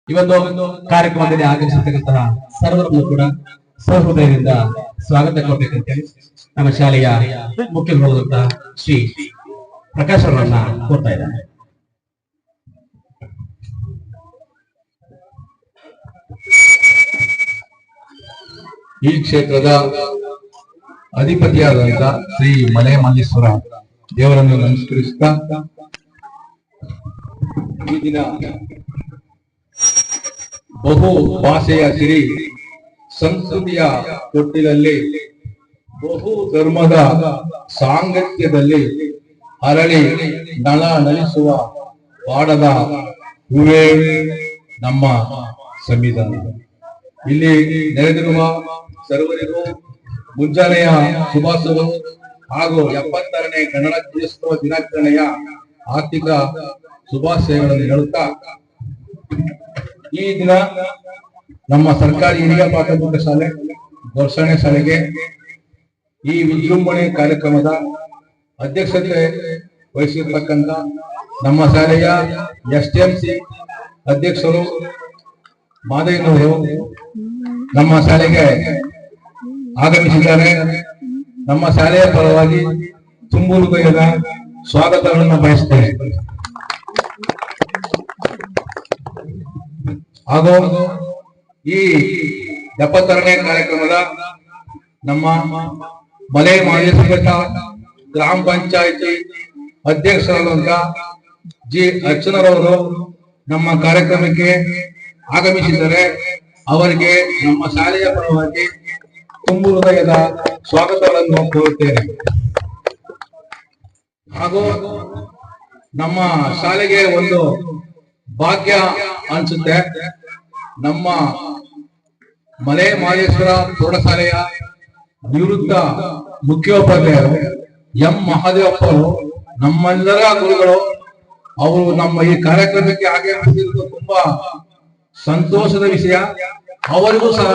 ಈ ಒಂದು ಕಾರ್ಯಕ್ರಮದಲ್ಲಿ ಆಗಮಿಸಿರ್ತಕ್ಕಂತಹ ಸರ್ವರನ್ನು ಕೂಡ ಸಹೃದಯದಿಂದ ಸ್ವಾಗತ ಕೊಡಬೇಕಂತೇಳಿ ನಮ್ಮ ಶಾಲೆಯ ಮುಖ್ಯ ಗುರುಗಳಾದಂತಹ ಶ್ರೀ ಪ್ರಕಾಶ್ ಅವರನ್ನ ಕೋರ್ತಾ ಇದ್ದಾರೆ. ಈ ಕ್ಷೇತ್ರದ ಅಧಿಪತಿಯಾದಂತ ಶ್ರೀ ಮಲೆ ಮಲ್ಲೇಶ್ವರ ದೇವರನ್ನು ನಮಸ್ಕರಿಸುತ್ತಾ ಈ ದಿನ ಬಹು ಭಾಷೆಯ ಸಿರಿ ಸಂಸ್ಕೃತಿಯ ತೊಟ್ಟಿಲಲ್ಲಿ ಬಹು ಧರ್ಮದ ಸಾಂಗತ್ಯದಲ್ಲಿ ಅರಳಿ ನಳ ನಳಿಸುವ ಪಾಡದ ಹೂವೇ ನಮ್ಮ ಸಂವಿಧಾನ. ಇಲ್ಲಿ ನೆರೆದಿರುವ ಸರ್ವರಿಗೂ ಮುಂಜಾನೆಯ ಶುಭಾಶಯಗಳು ಹಾಗೂ 76ನೇ ಗಣರಾಜ್ಯೋತ್ಸವ ದಿನಾಚರಣೆಯ ಆರ್ಥಿಕ ಶುಭಾಶಯಗಳನ್ನು ಹೇಳುತ್ತಾ, ಈ ದಿನ ನಮ್ಮ ಸರ್ಕಾರಿ ಹಿರಿಯ ಪ್ರಾಥಮಿಕ ಶಾಲೆ ದೊರ್ಸಣೆ ಶಾಲೆಗೆ ಈ ವಿಜೃಂಭಣೆ ಕಾರ್ಯಕ್ರಮದ ಅಧ್ಯಕ್ಷತೆ ವಹಿಸಿರ್ತಕ್ಕಂಥ ನಮ್ಮ ಶಾಲೆಯ STMC ಅಧ್ಯಕ್ಷರು ಮಾದಯ್ಯನವರು ನಮ್ಮ ಶಾಲೆಗೆ ಆಗಮಿಸಿದ್ದಾರೆ. ನಮ್ಮ ಶಾಲೆಯ ಪರವಾಗಿ ತುಂಬು ಹೃದಯದ ಸ್ವಾಗತವನ್ನು ಬಯಸುತ್ತೇನೆ. ಹಾಗೂ ಈ 76ನೇ ಕಾರ್ಯಕ್ರಮದ ನಮ್ಮ ಮಲೆ ಮಹದೇವಘಟ್ಟ ಗ್ರಾಮ ಪಂಚಾಯಿತಿ ಅಧ್ಯಕ್ಷರಾದಂತ ಜಿ ಅರ್ಚನರವರು ನಮ್ಮ ಕಾರ್ಯಕ್ರಮಕ್ಕೆ ಆಗಮಿಸಿದ್ದಾರೆ. ಅವರಿಗೆ ನಮ್ಮ ಶಾಲೆಯ ಪರವಾಗಿ ತುಂಬು ಹೃದಯದ ಸ್ವಾಗತಗಳನ್ನು ಕೋರುತ್ತೇನೆ. ಹಾಗೂ ನಮ್ಮ ಶಾಲೆಗೆ ಒಂದು ಭಾಗ್ಯ ಅನ್ಸುತ್ತೆ. ನಮ್ಮ ಮಲೆ ಮಹದೇಶ್ವರ ಪ್ರೌಢಶಾಲೆಯ ನಿವೃತ್ತ ಮುಖ್ಯೋಪಾಧ್ಯಾಯರು ಎಂ ಮಹಾದೇವಪ್ಪರು ನಮ್ಮೆಲ್ಲರ ಗುರುಗಳು. ಅವರು ನಮ್ಮ ಈ ಕಾರ್ಯಕ್ರಮಕ್ಕೆ ಆಗಮಿಸಿರುವುದು ತುಂಬಾ ಸಂತೋಷದ ವಿಷಯ. ಅವರಿಗೂ ಸಹ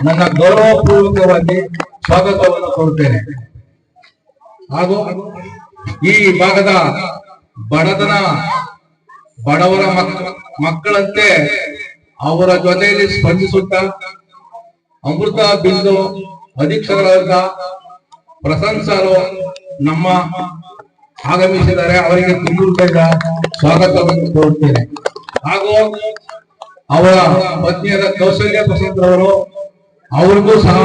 ನನ್ನ ಗೌರವಪೂರ್ವಕವಾಗಿ ಸ್ವಾಗತವನ್ನು ಕೋರುತ್ತೇನೆ. ಹಾಗೂ ಈ ಭಾಗದ ಬಡವರ ಮಕ್ಕಳಂತೆ ಅವರ ಜೊತೆಯಲ್ಲಿ ಸ್ಪಂದಿಸುತ್ತಾ ಅಮೃತ ಬಿಂದು ಅಧೀಕ್ಷಕರಾದ ಪ್ರಶಂಸರು ನಮ್ಮ ಆಗಮಿಸಿದ್ದಾರೆ. ಅವರಿಗೆ ತುಂಬುವುದರಿಂದ ಸ್ವಾಗತವನ್ನು ಕೋರುತ್ತೇನೆ. ಹಾಗೂ ಅವರ ಪತ್ನಿಯಾದ ಕೌಶಲ್ಯ ಪ್ರಸಾದ್ರವರು ಅವರಿಗೂ ಸಹ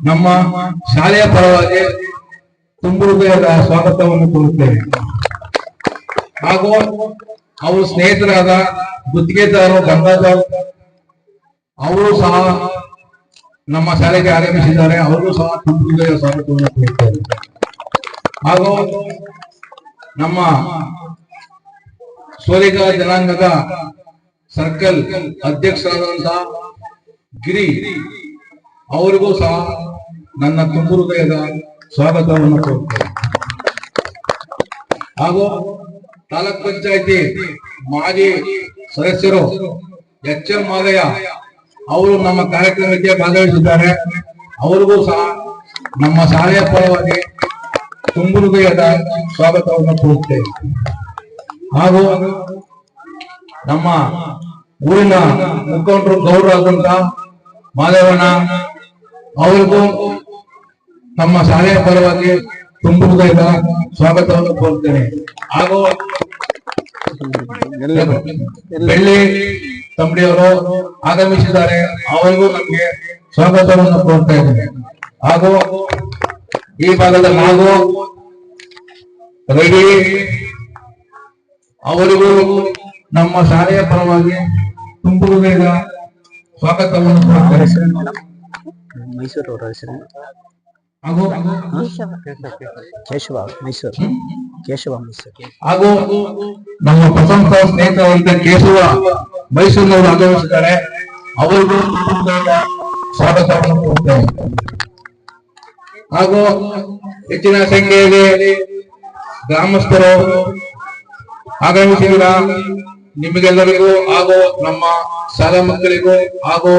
ನಮ್ಮ ಶಾಲೆಯ ಪರವಾಗಿ ತುಂಬು ಹೃದಯದ ಸ್ವಾಗತವನ್ನು ಕೋರುತ್ತೇನೆ. ಹಾಗೂ ಅವರು ಸ್ನೇಹಿತರಾದ ಗುತ್ತಿಗೆದಾರರು ಗಂಗಾಧರ್ ಅವರು ಸಹ ನಮ್ಮ ಶಾಲೆಗೆ ಆಗಮಿಸಿದ್ದಾರೆ. ಅವರಿಗೂ ಸಹ ತುಂಬು ಹೃದಯದ ಸ್ವಾಗತವನ್ನು ಕೋರುತ್ತೇನೆ. ಹಾಗೂ ನಮ್ಮ ಸೋಲಿಗ ಜನಾಂಗದ ಸರ್ಕಲ್ ಅಧ್ಯಕ್ಷರಾದಂತಹ ಗಿರಿ ಅವರಿಗೂ ಸಹ ನನ್ನ ತುಂಬು ಹೃದಯದ ಸ್ವಾಗತವನ್ನು ಕೋರುತ್ತೇನೆ. ಹಾಗೂ ತಾಲೂಕ್ ಪಂಚಾಯತಿ ಮಾಜಿ ಸದಸ್ಯರು HM ಮಾದಯ್ಯ ಅವರು ನಮ್ಮ ಕಾರ್ಯಕ್ರಮಕ್ಕೆ ಭಾಗವಹಿಸಿದ್ದಾರೆ. ಅವರಿಗೂ ಸಹ ನಮ್ಮ ಶಾಲೆಯ ಪರವಾಗಿ ತುಂಬು ಹೃದಯದ ಸ್ವಾಗತವನ್ನು ಕೋರುತ್ತೇವೆ. ಹಾಗೂ ನಮ್ಮ ಊರಿನ ಮುಖಂಡರು ಗೌರವಾದಂತ ಮಾದೇವಣ್ಣ ಅವರಿಗೂ ನಮ್ಮ ಶಾಲೆಯ ಪರವಾಗಿ ತುಂಬು ಹೃದಯದ ಸ್ವಾಗತವನ್ನು ಕೋರುತ್ತೇನೆ. ಹಾಗೂ ಬೆಳ್ಳಿ ತಂಬಡಿಯವರು ಆಗಮಿಸಿದ್ದಾರೆ. ಅವರಿಗೂ ನಮಗೆ ಸ್ವಾಗತವನ್ನು ಕೋರ್ತಾ ಇದ್ದೇನೆ. ಹಾಗೂ ಈ ಭಾಗದ ಮಾಗು ರವಿ ಅವರಿಗೂ ನಮ್ಮ ಶಾಲೆಯ ಪರವಾಗಿ ತುಂಬು ಹೃದಯದ ಸ್ವಾಗತವನ್ನು ಕೋರುತ್ತೇನೆ. ಮೈಸೂರು ಅವರ ಹೆಸರು ಹಾಗೂ ಕೇಶವ ಮೈಸೂರು. ಹಾಗೂ ನಮ್ಮ ಪ್ರಶಂಸ ಸ್ನೇಹಿತರಾದ ಕೇಶವ ಮೈಸೂರಿನವರು ಆಗಮಿಸಿದ್ದಾರೆ. ಅವರಿಗೂ ಸ್ವಾಗತವನ್ನು ಕೋರುತ್ತೇನೆ. ಹಾಗೂ ಹೆಚ್ಚಿನ ಸಂಖ್ಯೆಯಲ್ಲಿ ಗ್ರಾಮಸ್ಥರು ಆಗಮಿಸಿದ ನಿಮಗೆಲ್ಲರಿಗೂ ಹಾಗೂ ನಮ್ಮ ಶಾಲಾ ಮಕ್ಕಳಿಗೂ ಹಾಗೂ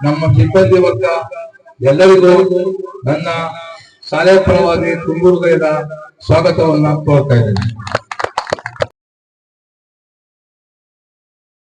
ನಮ್ಮ ಸಿಬ್ಬಂದಿ ವರ್ಗ ಎಲ್ಲರಿಗೂ ನನ್ನ ಶಾಲೆಯ ಪರವಾಗಿ ತುಂಬು ಹೃದಯದ ಸ್ವಾಗತವನ್ನ ಕೋರ್ತಾ ಇದ್ದೇನೆ.